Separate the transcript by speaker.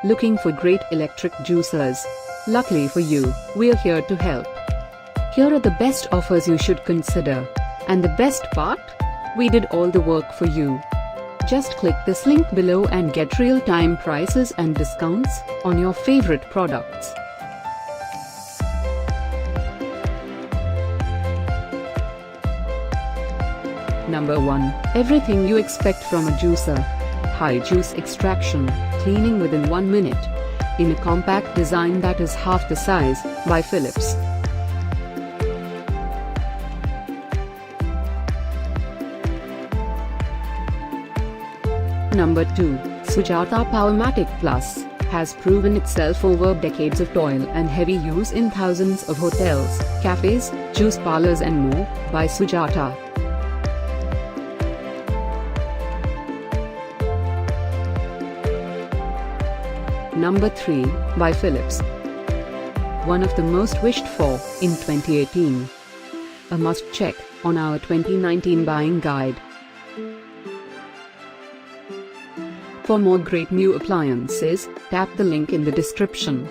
Speaker 1: Looking for great electric juicers? Luckily for you, we're here to help. Here are the best offers you should consider. And the best part? We did all the work for you. Just click this link below and get real-time prices and discounts on your favorite products. Number 1. Everything you expect from a juicer. High juice extraction, cleaning within 1 minute. In a compact design that is half the size, by Philips. Number 2. Sujata Powermatic Plus has proven itself over decades of toil and heavy use in thousands of hotels, cafes, juice parlors and more, by Sujata. Number 3, by Philips. One of the most wished for, in 2018. A must-check, on our 2019 buying guide. For more great new appliances, tap the link in the description.